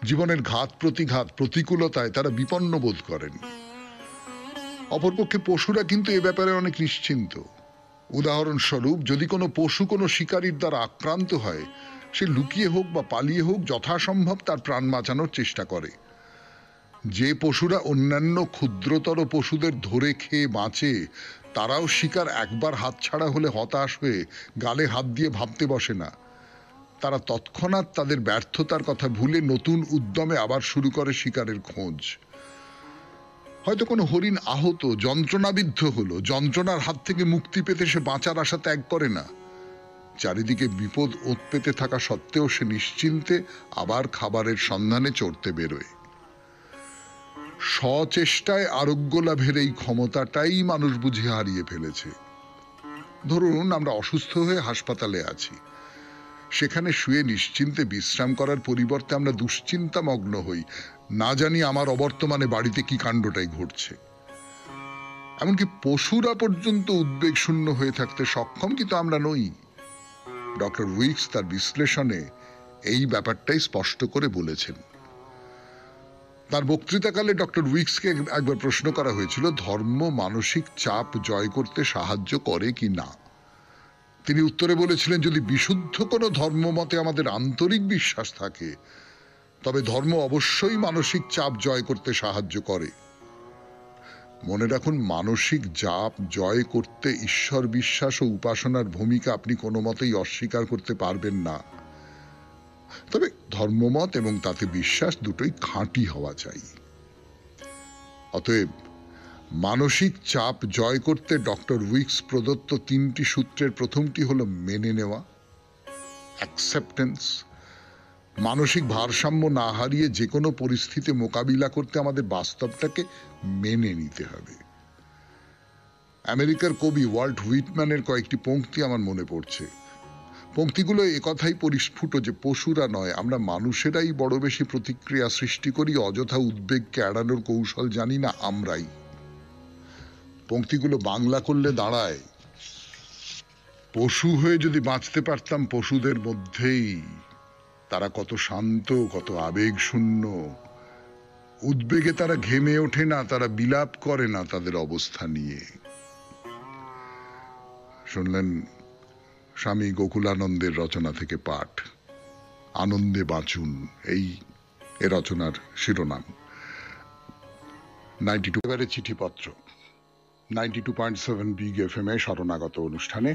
Speaker 1: জীবনের ঘাত প্রতিঘাত প্রতিকূলতায় তারা বিপন্ন বোধ করেন। অপরপক্ষে পশুরা কিন্তু এ ব্যাপারে অনেক নিশ্চিন্ত। উদাহরণস্বরূপ, যদি কোনো পশু কোনো শিকারীর দ্বারা আক্রান্ত হয়, সে লুকিয়ে হোক বা পালিয়ে হোক যথাসম্ভব তার প্রাণ বাঁচানোর চেষ্টা করে। যে পশুরা অন্যান্য ক্ষুদ্রতর পশুদের ধরে খেয়ে বাঁচে, তারাও শিকার একবার হাতছাড়া হলে হতাশ হয়ে গালে হাত দিয়ে ভাবতে বসে না। তারা তৎক্ষণাৎ তাদের ব্যর্থতার কথা ভুলে নতুন উদ্যমে আবার শুরু করে শিকারের খোঁজ। হয়তো কোনো হরিণ আহত, যন্ত্রণাবিদ্ধ হলো, যন্ত্রণার হাত থেকে মুক্তি পেতে সে বাঁচার আশা ত্যাগ করে না। চারিদিকে বিপদ ওত পেতে থাকা সত্ত্বেও সে নিশ্চিন্তে আবার খাবারের সন্ধানে চড়তে বেরোয়। সচেষ্টায় আরোগ্য লাভের এই ক্ষমতাটাই মানুষ বুঝে হারিয়ে ফেলেছে। ধরুন, আমরা অসুস্থ হয়ে হাসপাতালে আছি, সেখানে শুয়ে নিশ্চিন্তে বিশ্রাম করার পরিবর্তে আমরা দুশ্চিন্তামগ্ন হই, না জানি আমার অবর্তমানে বাড়িতে কি কাণ্ডটাই ঘটছে। এমনকি পশুরা পর্যন্ত উদ্বেগ শূন্য হয়ে থাকতে সক্ষম, কিন্তু আমরা নই। ডক্টর উইকস তার বিশ্লেষণে এই ব্যাপারটাই স্পষ্ট করে বলেছেন। তার বক্তৃতাকালে ডক্টর উইকসকে একবার প্রশ্ন করা হয়েছিল, ধর্ম মানসিক চাপ জয় করতে সাহায্য করে কি না। তিনি উত্তরে বলেছিলেন, যদি বিশুদ্ধ কোনো ধর্মমতে আমাদের আন্তরিক বিশ্বাস থাকে, তবে ধর্ম অবশ্যই মানসিক চাপ জয় করতে সাহায্য করে। মনে রাখুন, মানসিক চাপ জয় করতে ঈশ্বর বিশ্বাস ও উপাসনার ভূমিকা আপনি কোনো মতেই অস্বীকার করতে পারবেন না। তবে ধর্মমত এবং তাতে বিশ্বাস দুটোই খাঁটি হওয়া চাই। অতএব মানসিক চাপ জয় করতে ডক্টর উইকস প্রদত্ত 3টি সূত্রের প্রথমটি হলো মেনে নেওয়া, অ্যাকসেপ্টেন্স। মানসিক ভারসাম্য না হারিয়ে যে কোনো পরিস্থিতি মোকাবিলা করতে আমাদের বাস্তবটাকে মেনে নিতে হবে। আমেরিকার কবি ওয়াল্ট হুইটম্যানের কয়েকটি পংক্তি আমার মনে পড়ছে। পংক্তিগুলো একথাই পরিস্ফুট যে পশুরা নয়, আমরা মানুষেরাই বড় বেশি প্রতিক্রিয়া সৃষ্টি করি, অযথা উদ্বেগকে এড়ানোর কৌশল জানি না আমরাই। পংক্তিগুলো বাংলা করলে দাঁড়ায়, পশু হয়ে যদি বাঁচতে পারতাম পশুদের মধ্যেই, তারা কত শান্ত, কত আবেগ শূন্য। উদ্বেগে তারা ঘেমে ওঠে না, তারা বিলাপ করে না তাদের অবস্থা নিয়ে। শুনলেন স্বামী গোকুলানন্দের রচনা থেকে পাঠ, আনন্দে বাঁচুন, এই রচনার শিরোনাম। 92 এবারে চিঠিপত্র 92.7 বিগ এফএম এ শরণাগত অনুষ্ঠানে।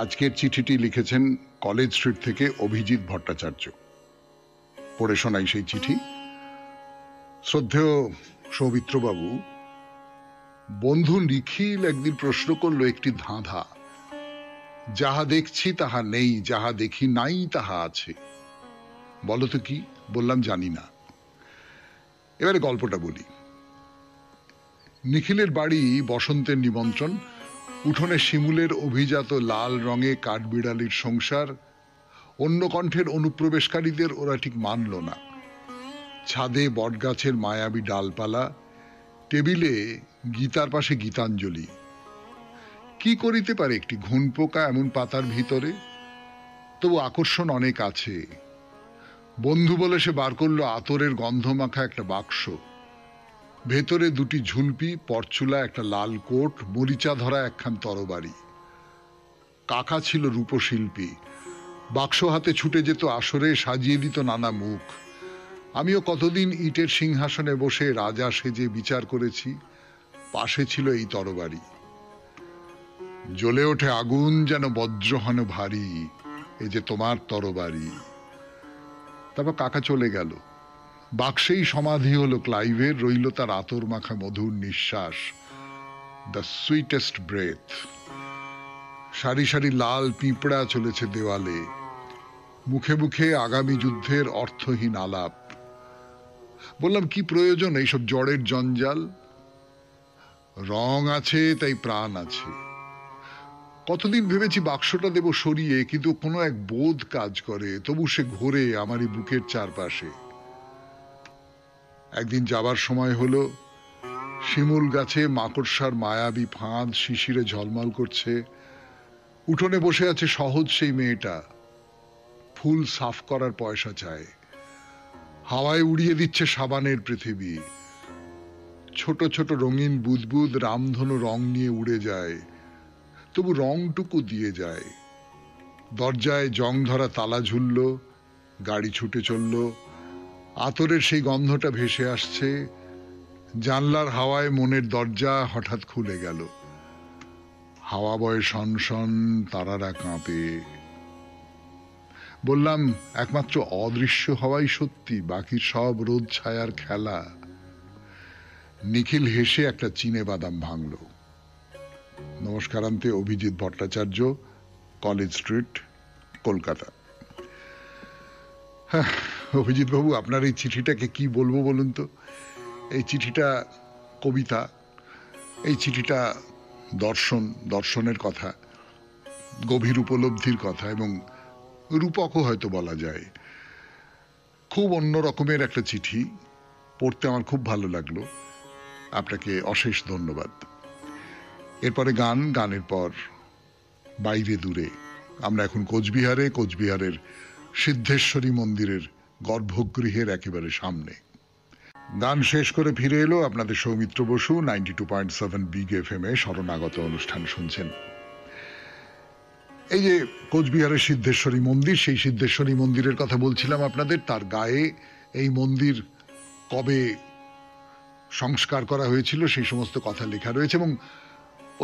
Speaker 1: আজকের চিঠিটি লিখেছেন কলেজ স্ট্রিট থেকে অভিজিৎ ভট্টাচার্য। পড়ে শোনাই সেই চিঠি। শ্রদ্ধেয় সৌমিত্রবাবু, বন্ধু নিখিল একদিন প্রশ্ন করলো একটি ধাঁধা, যাহা দেখছি তাহা নেই, যাহা দেখি নাই তাহা আছে। বলো তো কি? বললাম জানি না। এবারে গল্পটা বলি। নিখিলের বাড়ি বসন্তের নিমন্ত্রণ, উঠোনে শিমুলের অভিজাত লাল রঙে কাঠবিড়ালির সংসার। অন্য কণ্ঠের অনুপ্রবেশকারীদের ওরা ঠিক মানল না। ছাদে বটগাছের মায়াবী ডালপালা, টেবিলে গীতার পাশে গীতাঞ্জলি। কি করিতে পারে একটি ঘুণ পোকা এমন পাতার ভিতরে? তবু আকর্ষণ অনেক আছে। বন্ধু বলে সে বার করলো আতরের গন্ধ মাখা একটা বাক্স। ভেতরে দুটি ঝুলপি, পরচুলা, একটা লাল কোট, মরিচা ধরা একখান তরবারি। কাকা ছিল রূপশিল্পী। বাক্স হাতে ছুটে যেত আসরে, সাজিয়ে দিত নানা মুখ। আমিও কতদিন ইটের সিংহাসনে বসে রাজা সেজে বিচার করেছি। পাশে ছিল এই তরবারি। জ্বলে ওঠে আগুন যেন বজ্রহন ভারী, এ যে তোমার তরবারি। তারপর কাকা চলে গেল। বাক্সেই সমাধি হলো ক্লাইভের, রইল তার আতর মাখা মধুর নিঃশ্বাস, দ্য সুইটেস্ট ব্রেথ। সারি সারি লাল পিঁপড়া চলেছে দেওয়ালে, মুখে মুখে আগামী যুদ্ধের অর্থহীন আলাপ। বললাম কি প্রয়োজন এইসব জড়ের জঞ্জাল? রং আছে তাই প্রাণ আছে। কতদিন ভেবেছি বাক্সটা দেব সরিয়ে, কিন্তু কোনো এক বোধ কাজ করে, তবু সে ঘোরে আমারই বুকের চারপাশে। একদিন যাবার সময় হলো। শিমুল গাছে মাকড়সার মায়াবী ফাঁদ শিশিরে ঝলমল করছে। উঠোনে বসে আছে সহজ সেই মেয়েটা, ফুল সাফ করার পয়সা চায়। হাওয়ায় উড়িয়ে দিচ্ছে সাবানের পৃথিবী। ছোট ছোট রঙিন বুদবুদ রামধনু রং নিয়ে উড়ে যায়, তবু রংটুকু দিয়ে যায়। দরজায় জং ধরা তালা ঝুলল, গাড়ি ছুটে চলল। আতরের সেই গন্ধটা ভেসে আসছে। জানলার হাওয়ায় মনের দরজা হঠাৎ খুলে গেল। হাওয়া বয় শনশন, তারারা কাঁপে। বললাম একমাত্র অদৃশ্য হওয়াই সত্যি, বাকি সব রোদ ছায়ার খেলা। নিখিল হেসে একটা চিনে বাদাম ভাঙল। নমস্কারান্তে, অভিজিৎ ভট্টাচার্য, কলেজ স্ট্রিট, কলকাতা। হ্যাঁ অভিজিৎ বাবু, আপনার এই চিঠিটাকে কি বলবো বলুন তো? এই চিঠিটা কবিতা, এই চিঠিটা দর্শনের কথা, গভীর উপলব্ধির কথা, এবং রূপকও হয়তো বলা যায়। খুব অন্য রকমের একটা চিঠি, পড়তে আমার খুব ভালো লাগলো। আপনাকে অশেষ ধন্যবাদ। এরপরে গানের পর বাইরে দূরে। আমরা এখন কোচবিহারের সিদ্ধেশ্বরী মন্দিরের গর্ভগৃহের একেবারে সামনে। গান শেষ করে ফিরে এলো আপনাদের সৌমিত্র বসু 92.7 বিগ FM এ শরণাগত অনুষ্ঠান শুনছেন। এই যে কোচবিহারের সিদ্ধেশ্বরী মন্দির, সেই সিদ্ধেশ্বরী মন্দিরের কথা বলছিলাম আপনাদের। তার গায়ে এই মন্দির কবে সংস্কার করা হয়েছিল সেই সমস্ত কথা লেখা রয়েছে, এবং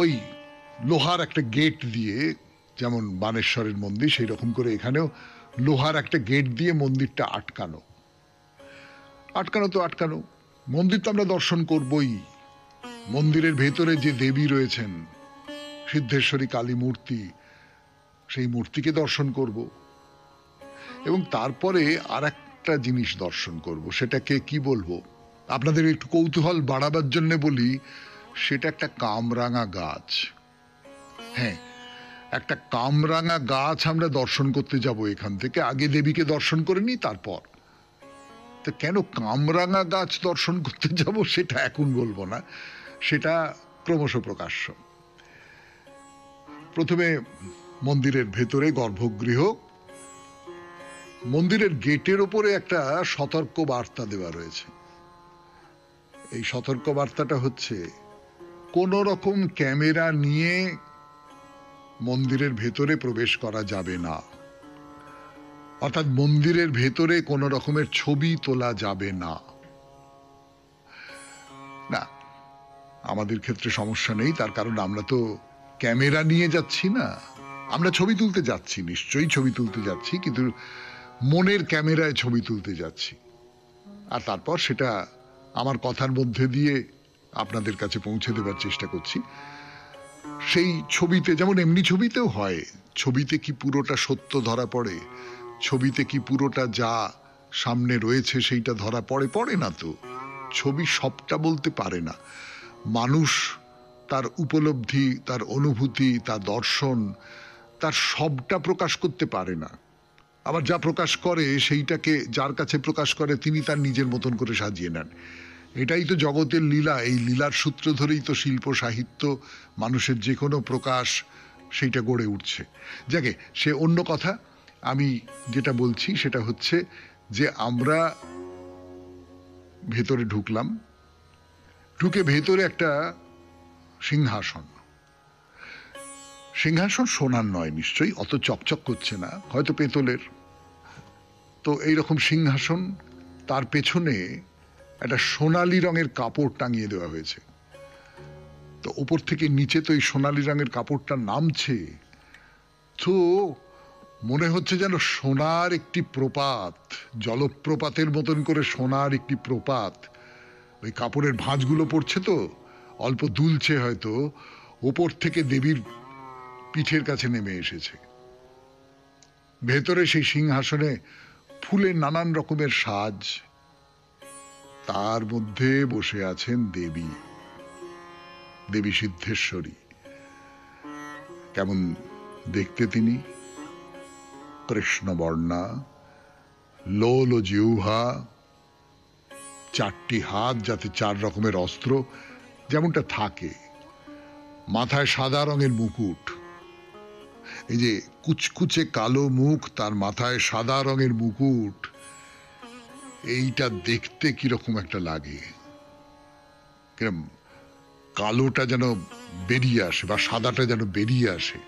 Speaker 1: ওই লোহার একটা গেট দিয়ে, যেমন বানেশ্বরের মন্দির সেই রকম করে এখানেও লোহার একটা গেট দিয়ে মন্দিরটা আটকানো। মন্দির তো আমরা দর্শন করবই। মন্দিরের ভেতরে যে দেবী রয়েছেন, সিদ্ধেশ্বরী কালী মূর্তি, সেই মূর্তিকে দর্শন করব, এবং তারপরে আর একটা জিনিস দর্শন করব। সেটাকে কি বলবো, আপনাদের একটু কৌতূহল বাড়াবার জন্য বলি, সেটা একটা কামরাঙা গাছ। হ্যাঁ, একটা কামরাঙা গাছ আমরা দর্শন করতে যাব এখান থেকে। আগে দেবীকে দর্শন করে নি, তারপর। তো কেন কামরাঙা গাছ দর্শন করতে যাব সেটা এখন বলবো না, সেটা ক্রমশ প্রকাশ্য। প্রথমে মন্দিরের ভেতরে গর্ভগৃহ। মন্দিরের গেটের ওপরে একটা সতর্ক বার্তা দেওয়া রয়েছে। এই সতর্ক বার্তাটা হচ্ছে, কোন রকম ক্যামেরা নিয়ে মন্দিরের ভেতরে প্রবেশ করা যাবে না। অর্থাৎ মন্দিরের ভেতরে কোন রকমের ছবি তোলা যাবে না। না, আমাদের ক্ষেত্রে সমস্যা নেই, তার কারণ আমরা তো ক্যামেরা নিয়ে যাচ্ছি না। আমরা ছবি তুলতে যাচ্ছি, নিশ্চয়ই ছবি তুলতে যাচ্ছি, কিন্তু মনের ক্যামেরায় ছবি তুলতে যাচ্ছি। আর তারপর সেটা আমার কথার মধ্যে দিয়ে আপনাদের কাছে পৌঁছে দেবার চেষ্টা করছি। সেই ছবিতে, যেমন এমনি ছবিতেও হয়, ছবিতে কি পুরোটা সত্য ধরা পড়ে? ছবিতে কি পুরোটা যা সামনে রয়েছে সেইটা ধরা পড়ে? পড়ে না তো। ছবি সবটা বলতে পারে না। মানুষ তার উপলব্ধি, তার অনুভূতি, তার দর্শন, তার সবটা প্রকাশ করতে পারে না। আবার যা প্রকাশ করে সেইটাকে যার কাছে প্রকাশ করে তিনি তার নিজের মতন করে সাজিয়ে নেন। এটাই তো জগতের লীলা। এই লীলার সূত্র ধরেই তো শিল্প, সাহিত্য, মানুষের যে কোনো প্রকাশ সেইটা গড়ে উঠছে। যাকে সে অন্য কথা। আমি যেটা বলছি সেটা হচ্ছে যে আমরা ভেতরে ঢুকলাম, ঢুকে ভেতরে একটা সিংহাসন। সিংহাসন সোনার নয় নিশ্চয়ই, অত চকচক করছে না, হয়তো পেতলের। তো এইরকম সিংহাসন, তার পেছনে একটা সোনালী রঙের কাপড় টাঙিয়ে দেওয়া হয়েছে। তো উপর থেকে নিচে তো এই সোনালী রঙের কাপড়টা নামছে, তো মনে হচ্ছে যেন সোনার একটি প্রপাত, জলপ্রপাতের মতন করে সোনার একটি প্রপাত ওই কাপড়ের ভাঁজগুলো পড়ছে, তো অল্প দুলছে হয়তো, ওপর থেকে দেবীর পিঠের কাছে নেমে এসেছে। ভেতরে সেই সিংহাসনে ফুলের নানান রকমের সাজ, তার মধ্যে বসে আছেন দেবী, দেবী সিদ্ধেশ্বরী। কেমন দেখতে তিনি! কৃষ্ণবর্ণা, লোল জিহ্বা, চারটি হাত, যাতে চার রকমের অস্ত্র যেমনটা থাকে, মাথায় সাদা রঙের মুকুট, এই যে কুচকুচে কালো মুখ, তার মাথায় সাদা রঙের মুকুট, এইটা দেখতে কিরকম একটা লাগে, কিরম কালোটা যেন বেরিয়ে আসে বা সাদাটা যেন বেরিয়ে আসে।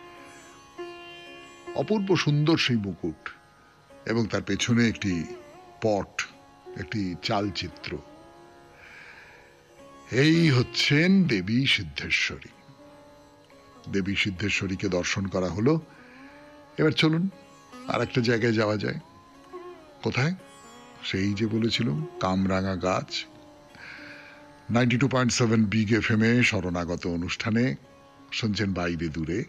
Speaker 1: অপূর্ব সুন্দর সেই মুকুট, এবং তার পেছনে একটি পট, একটি চালচিত্র। এই হচ্ছেন দেবী সিদ্ধেশ্বরী। দেবী সিদ্ধেশ্বরীকে দর্শন করা হলো। এবার চলুন আর একটা জায়গায় যাওয়া যায়। কোথায়? সেই যে বলেছিলাম, কামরাঙা গাছ। 92.7 বিগ এফএম-এ শরণাগত অনুষ্ঠানে শুনছেন বাইরে দূরে।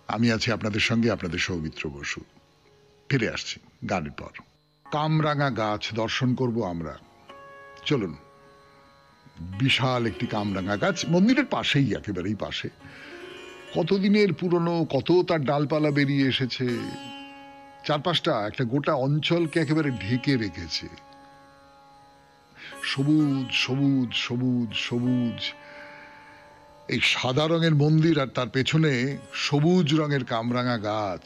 Speaker 1: আমি আছি আপনাদের সঙ্গে, আপনাদের সৌমিত্র বসু। ফিরে আসছি গানের পর। কামরাঙা গাছ দর্শন করব আমরা। চলুন। বিশাল একটি কামরাঙা গাছ, মন্দিরের পাশেই, একেবারেই পাশে। কতদিনের পুরনো, কত তার ডালপালা বেরিয়ে এসেছে, চারপাশটা একটা গোটা অঞ্চলকে একেবারে ঢেকে রেখেছে। সবুজ সবুজ সবুজ সবুজ। এই সাদা রঙের মন্দির আর তার পেছনে সবুজ রঙের কামরাঙা গাছ,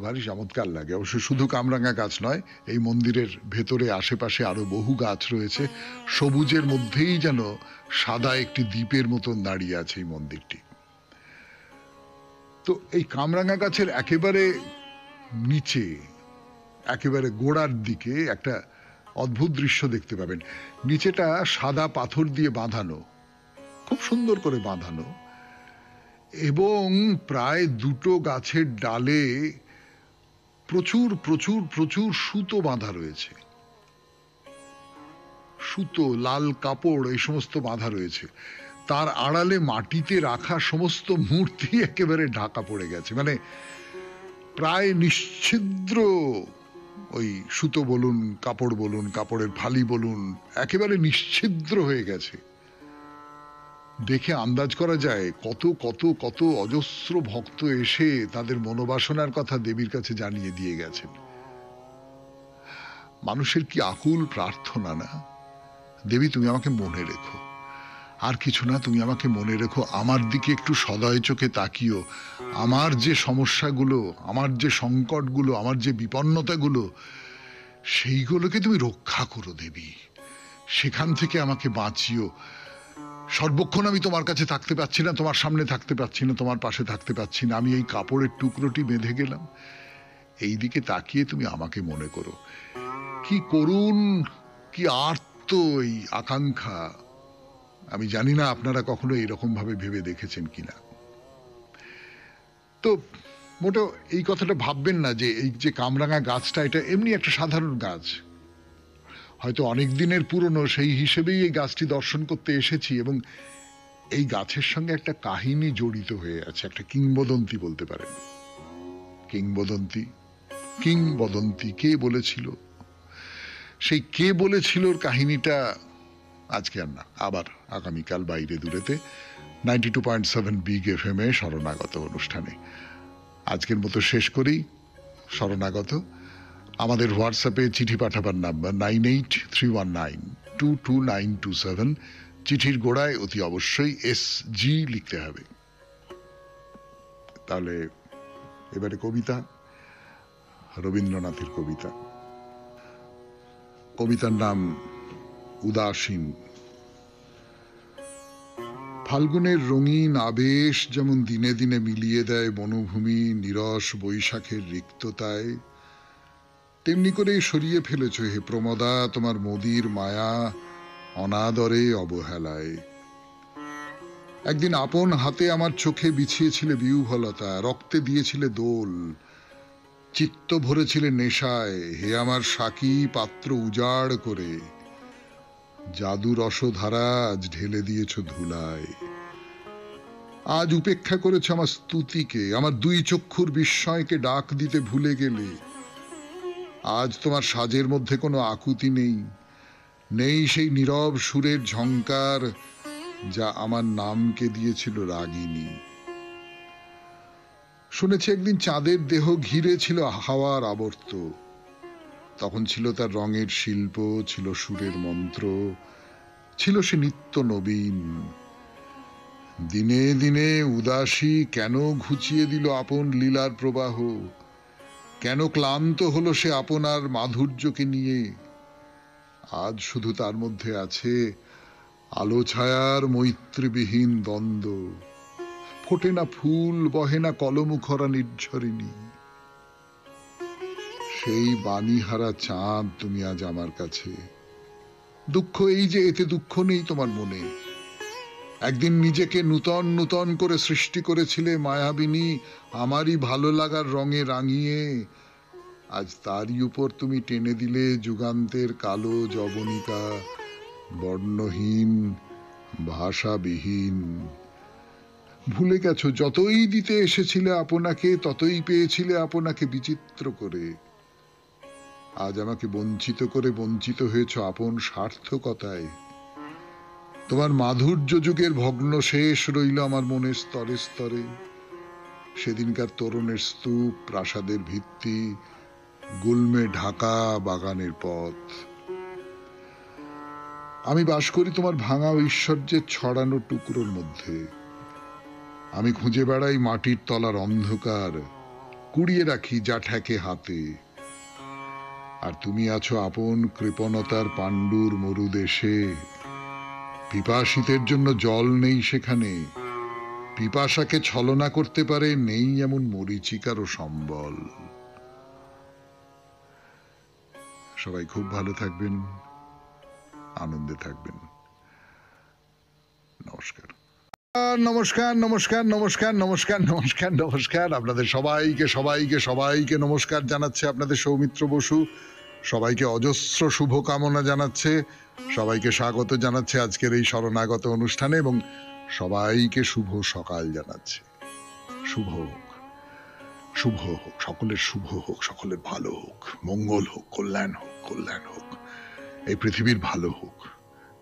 Speaker 1: ভারী চমৎকার লাগে। অবশ্য শুধু কামরাঙা গাছ নয়, এই মন্দিরের ভেতরে আশেপাশে আরো বহু গাছ রয়েছে। সবুজের মধ্যেই যেন সাদা একটি দ্বীপের মতন দাঁড়িয়ে আছে এই মন্দিরটি। তো এই কামরাঙা গাছের একেবারে নিচে, একেবারে গোড়ার দিকে একটা অদ্ভুত দৃশ্য দেখতে পাবেন। নিচেটা সাদা পাথর দিয়ে বাঁধানো, খুব সুন্দর করে বাঁধানো, এবং প্রায় দুটো গাছের ডালে প্রচুর প্রচুর প্রচুর সুতো বাঁধা রয়েছে। সুতো, লাল কাপড়, এই সমস্ত বাঁধা রয়েছে। তার আড়ালে মাটিতে রাখা সমস্ত মূর্তি একেবারে ঢাকা পড়ে গেছে, মানে প্রায় নিশ্ছিদ্র। ওই সুতো বলুন, কাপড় বলুন, কাপড়ের ফালি বলুন, একেবারে নিশ্ছিদ্র হয়ে গেছে। দেখে আন্দাজ করা যায় কত কত কত অজস্র ভক্ত এসে তাদের মনোবাসনার কথা দেবীর কাছে জানিয়ে দিয়ে গেছেন। মানুষের কি আকুল প্রার্থনা না, দেবী তুমি আমাকে মনে রেখো, আর কিছু না, তুমি আমাকে মনে রেখো, আমার দিকে একটু সদয় চোখে তাকিও, আমার যে সমস্যাগুলো, আমার যে সংকটগুলো, আমার যে বিপন্নতাগুলো, সেইগুলোকে তুমি রক্ষা করো দেবী, সেখান থেকে আমাকে বাঁচিও। সর্বক্ষণ আমি তোমার কাছে থাকতে পারছি না, তোমার সামনে থাকতে পারছি না, তোমার পাশে থাকতে পারছি না, আমি এই কাপড়ের টুকরোটি বেঁধে গেলাম, এই দিকে তাকিয়ে তুমি আমাকে মনে করো। কি করুণ, কি আর্ত এই আকাঙ্ক্ষা! আমি জানি না আপনারা কখনো এরকম ভাবে ভেবে দেখেছেন কিনা। তো মোটেও এই কথাটা ভাববেন না যে এই যে কামরাঙা গাছটা, এটা এমনি একটা সাধারণ গাছ। হয়তো অনেক দিনের পুরনো, সেই হিসেবেই এই গাছটি দর্শন করতে এসেছি, এবং এই গাছের সঙ্গে একটা কাহিনী জড়িত হয়ে আছে, একটা কিংবদন্তি বলতে পারেন। কিংবদন্তি কিংবদন্তি কে বলেছিল, সেই কে বলেছিল কাহিনীটা আজকে আর না, আবার আগামীকাল বাইরে দূরেতে 92.7 বিগ FM এ শরণাগত অনুষ্ঠানে। আজকের মতো শেষ করি শরণাগত। আমাদের হোয়াটসঅ্যাপে চিঠি পাঠাবার নাম্বার 9831922927। চিঠির গোড়ায় অতি অবশ্যই SG লিখতে হবে। তাহলে এবারে কবিতা, রবীন্দ্রনাথের কবিতা। কবিতার নাম উদাসীন। ফাল্গুনের রঙিন আবেশ যেমন দিনে দিনে মিলিয়ে দেয় বনভূমি নিরস বৈশাখের রিক্ততায়, তেমনি করে সরিয়ে ফেলেছ হে প্রমদা তোমার মোদির মায়া অনাদরে অবহেলায়। একদিন আপন হাতে আমার চোখে বিছিয়েছিলে বিহ্বলতা, রক্তে দিয়েছিলে দোল, চিত্ত ভরেছিলে নেশায় হে আমার সাকি পাত্র উজাড় করে। জাদু রসধারা আজ ঢেলে দিয়েছ ধুলায়। আজ উপেক্ষা করেছ আমার স্তুতিকে, আমার দুই চক্ষুর বিস্ময়কে ডাক দিতে ভুলে গেলে। আজ তোমার সাজের মধ্যে কোনো আকুতি নেই, নেই সেই নীরব সুরের ঝংকার যা আমার নামকে দিয়েছিল রাগিনী। শুনেছি একদিন চাঁদের দেহ ঘিরে ছিল হাওয়ার আবর্ত, তখন ছিল তার রঙের শিল্প, ছিল সুরের মন্ত্র, ছিল সে নিত্য নবীন। দিনে দিনে উদাসী কেন ঘুচিয়ে দিল আপন লীলার প্রবাহ, কেন ক্লান্ত হলো সে আপনার মাধুর্যকে নিয়ে। আজ শুধু তার মধ্যে আছে আলো ছায়ার মৈত্রীবিহীন দ্বন্দ্ব, ফোটে না ফুল, বহে না কলমুখরা নির্ঝরিণী। সেই বাণীহারা চাঁদ তুমি আজ আমার কাছে। দুঃখ এই যে এতে দুঃখ নেই তোমার মনে। একদিন নিজেকে নূতন নূতন করে সৃষ্টি করেছিলে মায়াবিনী আমারই ভালো লাগার রঙে রাঙিয়ে। আজ তারই উপর তুমি টেনে দিলে যুগান্তের কালো যবনিকা, বর্ণহীন ভাষাবিহীন। ভুলে গেছো যতই দিতে এসেছিলে আপনাকে, ততই পেয়েছিলে আপনাকে বিচিত্র করে। আজ আমাকে বঞ্চিত করে বঞ্চিত হয়েছ আপন সার্থকতায়। তোমার মাধুর্য যুগের ভগ্ন শেষ রইল আমার মনের স্তরে স্তরে। সেদিনকার তরুণের স্তূপ, প্রাসাদের ভিত্তি, গুল্মে ঢাকা বাগানের পথ। আমি বাস করি তোমার ভাঙা ঐশ্বর্যের ছড়ানো টুকরোর মধ্যে। আমি খুঁজে বেড়াই মাটির তলার অন্ধকার, কুড়িয়ে রাখি যা ঠেকে হাতে। আর তুমি আছো আপন কৃপণতার পাণ্ডুর মরুদেশে। পিপাসিতের জন্য জল নেই সেখানে, পিপাসাকে ছলনা করতে পারে নেই এমন মরীচিকারও সম্বল। সবাই খুব ভালো থাকবেন, আনন্দে থাকবেন। নমস্কার নমস্কার নমস্কার নমস্কার নমস্কার নমস্কার নমস্কার। আপনাদের সবাইকে সবাইকে সবাইকে নমস্কার জানাচ্ছে আপনাদের সৌমিত্র বসু। সবাইকে অজস্র শুভকামনা জানাচ্ছে, সবাইকে স্বাগত জানাচ্ছে আজকের এই শরণাগত অনুষ্ঠানে, এবং সবাইকে শুভ সকাল জানাচ্ছে। শুভ হোক, শুভ হোক, সকলের শুভ হোক, সকলের ভালো হোক, মঙ্গল হোক, কল্যাণ হোক, কল্যাণ হোক। এই পৃথিবীর ভালো হোক।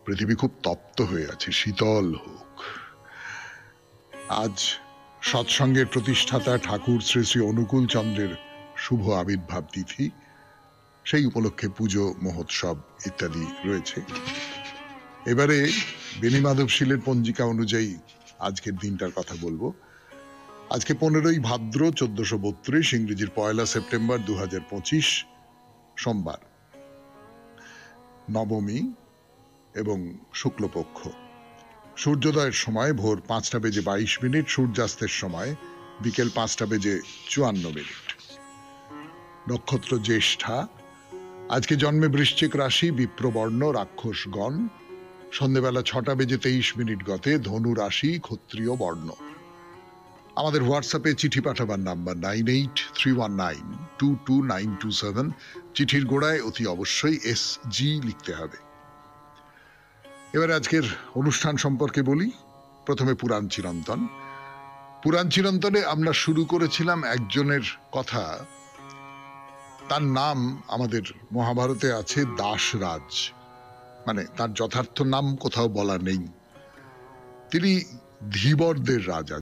Speaker 1: পৃথিবী খুব তপ্ত হয়ে আছে, শীতল হোক। আজ সৎসঙ্গের প্রতিষ্ঠাতা ঠাকুর শ্রী শ্রী অনুকূল চন্দ্রের শুভ আবির্ভাব তিথি, সেই উপলক্ষে পুজো মহোৎসব ইত্যাদি রয়েছে। এবারে বেণী মাধবশীলের পঞ্জিকা অনুযায়ী আজকের দিনটার কথা বলবো। আজকে 15ই ভাদ্র 1432, ইংরেজির 1 সেপ্টেম্বর 2025, সোমবার, নবমী এবং শুক্লপক্ষ। সূর্যোদয়ের সময় ভোর 5:22, সূর্যাস্তের সময় বিকেল 5:54। নক্ষত্র জ্যেষ্ঠা। আজকে জন্মে বৃশ্চিক রাশি, বিপ্রবর্ণ, রাক্ষসগণ। সন্ধ্যেবেলা 6:23 গতে ধনু রাশি, ক্ষত্রিয় বর্ণ। আমাদের হোয়াটসঅ্যাপে চিঠি পাঠাবার নাম্বার 9831922927। চিঠির গোড়ায় অতি অবশ্যই SG লিখতে হবে। এবার আজকের অনুষ্ঠান সম্পর্কে বলি। প্রথমে পুরাণ চিরন্তন। পুরাণ চিরন্তনে আমরা শুরু করেছিলাম একজনের কথা, তার নাম আমাদের মহাভারতে আছে দাসরাজ, মানে তার যথার্থ নাম কোথাও বলা নেই। তিনি ধীবরদের রাজা।